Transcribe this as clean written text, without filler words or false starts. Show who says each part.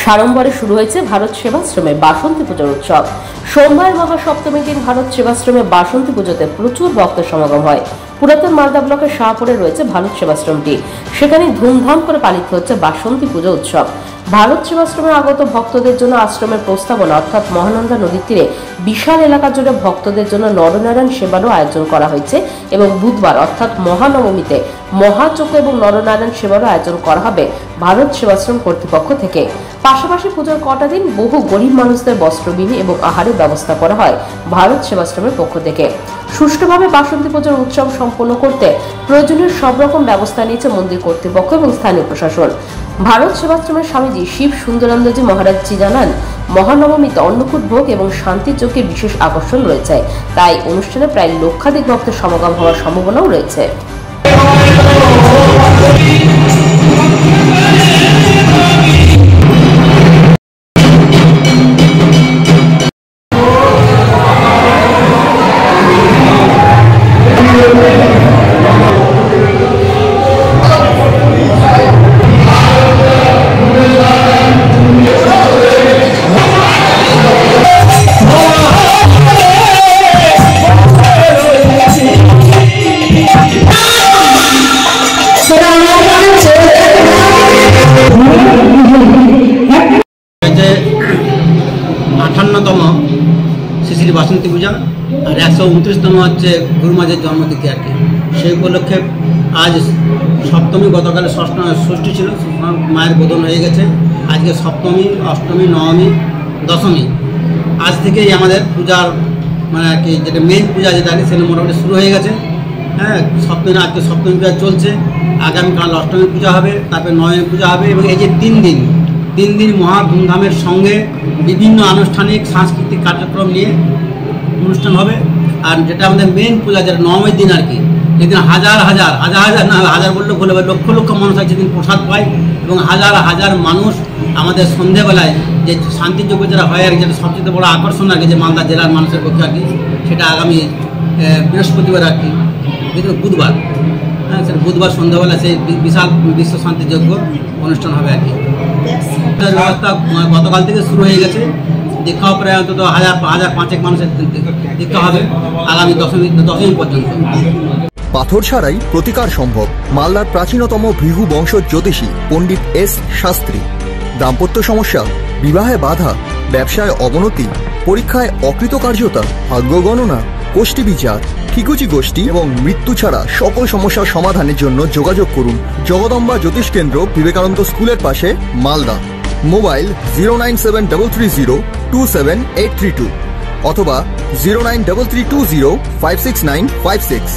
Speaker 1: সাড়ম্বরে শুরু হয়েছে ভারত সেবাশ্রমে বাসন্তী পুজোর উৎসব। সোমবার মহাসপ্তমীর দিন ভারত সেবাশ্রমে বাসন্তী পুজোতে প্রচুর ভক্তের সমাগম হয়। পুরাতন মালদা ব্লকের শাহপুরে রয়েছে ভারত সেবাশ্রমটি। সেখানে ধুমধাম করে পালিত হচ্ছে বাসন্তী পুজো উৎসব। ভারত সেবাশ্রমে আগত ভক্তদের জন্য আশ্রমের প্রস্তাবনা অর্থাৎ মহানন্দা নদীর তীরে বিশাল এলাকা জুড়ে ভক্তদের জন্য নরনারায়ণ সেবারও আয়োজন করা হয়েছে এবং বুধবার অর্থাৎ মহানবমীতে মহাচক্র এবং নরনারায়ণ সেবারও আয়োজন করা হবে ভারত সেবাশ্রম কর্তৃপক্ষ থেকে। পাশাপাশি পুজোর কটা দিন বহু গরিব মানুষদের বস্ত্রবিধি এবং আহারের ব্যবস্থা করা হয় ভারত সেবাশ্রমের পক্ষ থেকে। সুষ্ঠুভাবে বাসন্তী পুজোর উৎসব সম্পন্ন করতে প্রয়োজনীয় সব রকম ব্যবস্থা নিয়েছে মন্দির কর্তৃপক্ষ এবং স্থানীয় প্রশাসন। ভারত সেবাশ্রমের স্বামীজি শিব সুন্দরানন্দজি মহারাজজি জানান, মহানবমীতে অন্নকূট ভোগ এবং শান্তি যজ্ঞের বিশেষ আকর্ষণ রয়েছে, তাই অনুষ্ঠানে প্রায় লক্ষাধিক ভক্তের সমাগম হওয়ার সম্ভাবনাও রয়েছে।
Speaker 2: শ্রী বাসন্তী পূজা আর 129তম হচ্ছে গুরু মাঝের জন্মতিথি আর কি। সেই উপলক্ষে আজ সপ্তমী, গতকালে ষষ্ঠী ছিল, মায়ের বোধন হয়ে গেছে। আজকে সপ্তমী, অষ্টমী, নবমী, দশমী। আজ থেকেই আমাদের পূজার মানে আর কি যেটা মেন পূজা যেটা আর কি সেটা মোটামুটি শুরু হয়ে গেছে। হ্যাঁ, আজকে সপ্তমী পূজা চলছে, আগামীকাল অষ্টমী পূজা হবে, তারপরে নবমী পূজা হবে এবং এই যে তিন দিন মহা ধুমধামের সঙ্গে বিভিন্ন আনুষ্ঠানিক সাংস্কৃতিক কার্যক্রম নিয়ে অনুষ্ঠান হবে। আর যেটা আমাদের মেন পূজা যেটা নবমীর দিন আর কি, যেদিন হাজার না হাজার বললে ভুল হবে, লক্ষ মানুষ আছে যেদিন প্রসাদ পায় এবং হাজার মানুষ আমাদের সন্ধেবেলায় যে শান্তিযজ্ঞ যেটা হয় আর কি, যেটা সবচেয়ে বড় আকর্ষণ আর কি যে মালদা জেলার মানুষের পক্ষে আর কি, সেটা আগামী বৃহস্পতিবার আর কি, বুধবার, হ্যাঁ সেটা বুধবার সন্ধ্যাবেলা সেই বিশাল বিশ্ব শান্তিযজ্ঞ অনুষ্ঠান হবে আর কি। ব্যবস্থা গতকাল থেকে শুরু হয়ে গেছে। দীক্ষাও প্রায় অন্তত হাজার পাঁচেক মানুষের দীক্ষা হবে আগামী দশমী পর্যন্ত।
Speaker 3: পাথর ছাড়াই প্রতিকার সম্ভব। মালদার প্রাচীনতম ভৃগু বংশ জ্যোতিষী পণ্ডিত এস শাস্ত্রী। দাম্পত্য সমস্যা, বিবাহে বাধা, ব্যবসায় অবনতি, পরীক্ষায় অকৃতকার্যতা, ভাগ্য গণনা, গোষ্ঠী বিচার, ঠিকুচি গোষ্ঠী এবং মৃত্যু ছাড়া সকল সমস্যার সমাধানের জন্য যোগাযোগ করুন জগদম্বা জ্যোতিষ কেন্দ্র, বিবেকানন্দ স্কুলের পাশে, মালদা। মোবাইল 09730278332 অথবা 09332056956।